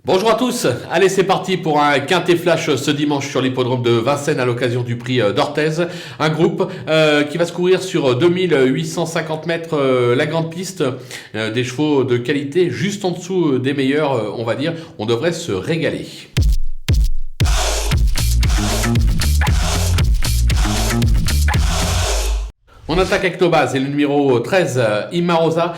Bonjour à tous, allez c'est parti pour un quintet flash ce dimanche sur l'hippodrome de Vincennes à l'occasion du prix d'Orthez. Un groupe qui va se courir sur 2850 mètres la grande piste, des chevaux de qualité juste en dessous des meilleurs on va dire, on devrait se régaler. On attaque avec nos bases et le numéro 13, Imarosa,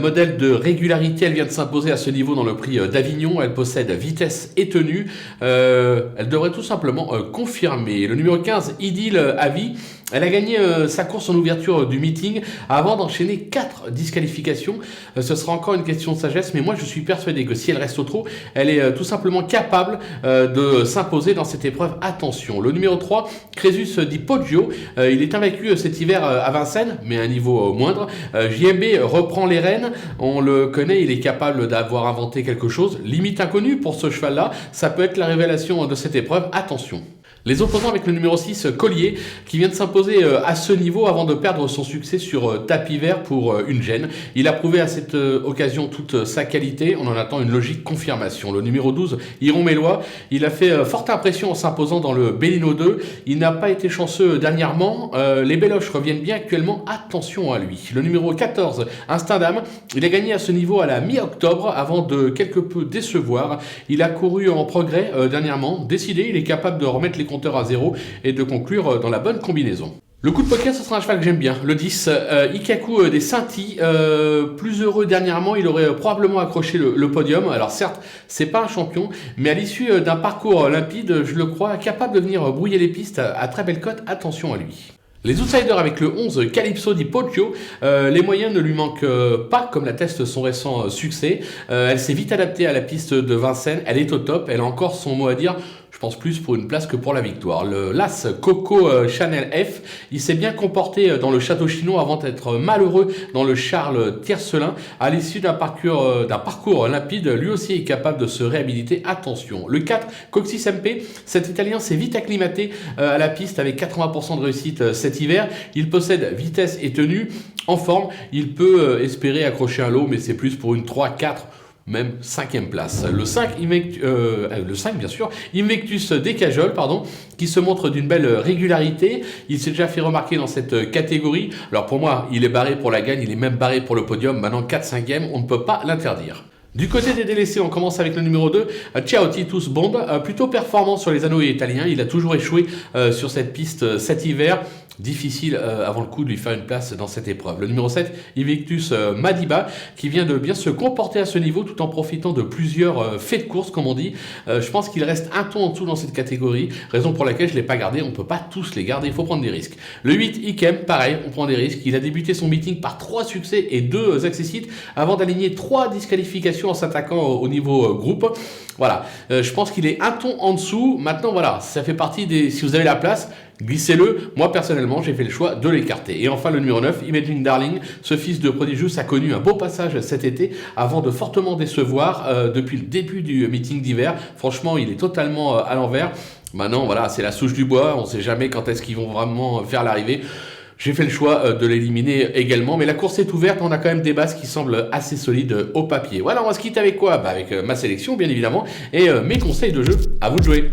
modèle de régularité, elle vient de s'imposer à ce niveau dans le prix d'Avignon, elle possède vitesse et tenue, elle devrait tout simplement confirmer. Le numéro 15, Idil Avi, elle a gagné sa course en ouverture du meeting avant d'enchaîner 4 disqualifications. Ce sera encore une question de sagesse, mais moi je suis persuadé que si elle reste au trot, elle est tout simplement capable de s'imposer dans cette épreuve. Attention, le numéro 3, Crésus Di Poggio, il est invaincu cet hiver à Vincennes, mais à un niveau moindre. JMB reprend les rênes, on le connaît, il est capable d'avoir inventé quelque chose, limite inconnu pour ce cheval-là, ça peut être la révélation de cette épreuve, attention. Les opposants avec le numéro 6, Collier, qui vient de s'imposer à ce niveau avant de perdre son succès sur tapis vert pour une gêne. Il a prouvé à cette occasion toute sa qualité, on en attend une logique confirmation. Le numéro 12, Iron Mélois, il a fait forte impression en s'imposant dans le Bellino 2. Il n'a pas été chanceux dernièrement, les Béloches reviennent bien actuellement, attention à lui. Le numéro 14, Instinct d'âme, il a gagné à ce niveau à la mi-octobre avant de quelque peu décevoir. Il a couru en progrès dernièrement, décidé, il est capable de remettre les compteurs à zéro et de conclure dans la bonne combinaison. Le coup de poker, ce sera un cheval que j'aime bien, le 10, Ikaku des Saintis, plus heureux dernièrement, il aurait probablement accroché le podium. Alors certes, c'est pas un champion, mais à l'issue d'un parcours limpide, je le crois capable de venir brouiller les pistes à très belle cote, attention à lui. Les outsiders avec le 11, Calypso Di Poggio, les moyens ne lui manquent pas, comme l'atteste son récent succès. Elle s'est vite adaptée à la piste de Vincennes, elle est au top, elle a encore son mot à dire. Je pense plus pour une place que pour la victoire. Le Las Coco Chanel F, il s'est bien comporté dans le Château Chinon avant d'être malheureux dans le Charles Tiercelin. À l'issue d'un parcours limpide, lui aussi est capable de se réhabiliter. Attention. Le 4, Coxis MP, cet Italien s'est vite acclimaté à la piste avec 80% de réussite cet hiver. Il possède vitesse et tenue. En forme, il peut espérer accrocher un lot, mais c'est plus pour une 3-4. Même 5e place. Le 5 bien sûr, Invictus Decajol, qui se montre d'une belle régularité. Il s'est déjà fait remarquer dans cette catégorie. Alors pour moi, il est barré pour la gagne, il est même barré pour le podium. Maintenant 4-5e, on ne peut pas l'interdire. Du côté des délaissés, on commence avec le numéro 2, Ciao Titus Bond, plutôt performant sur les anneaux italiens. Il a toujours échoué sur cette piste cet hiver. Difficile avant le coup de lui faire une place dans cette épreuve. Le numéro 7, Invictus Madiba, qui vient de bien se comporter à ce niveau tout en profitant de plusieurs faits de course, comme on dit. Je pense qu'il reste un ton en dessous dans cette catégorie, raison pour laquelle je ne l'ai pas gardé. On ne peut pas tous les garder, il faut prendre des risques. Le 8, Ikem, pareil, on prend des risques. Il a débuté son meeting par 3 succès et 2 accessites avant d'aligner 3 disqualifications en s'attaquant au niveau groupe. Voilà, je pense qu'il est un ton en dessous. Maintenant, voilà, ça fait partie des... Si vous avez la place, glissez-le. Moi, personnellement, j'ai fait le choix de l'écarter. Et enfin, le numéro 9, Imagine Darling. Ce fils de Prodigious a connu un beau passage cet été avant de fortement décevoir depuis le début du meeting d'hiver. Franchement, il est totalement à l'envers. Maintenant, voilà, c'est la souche du bois. On ne sait jamais quand est-ce qu'ils vont vraiment faire l'arrivée. J'ai fait le choix de l'éliminer également, mais la course est ouverte, on a quand même des bases qui semblent assez solides au papier. Voilà, on va se quitter avec quoi ? Avec ma sélection, bien évidemment, et mes conseils de jeu. À vous de jouer.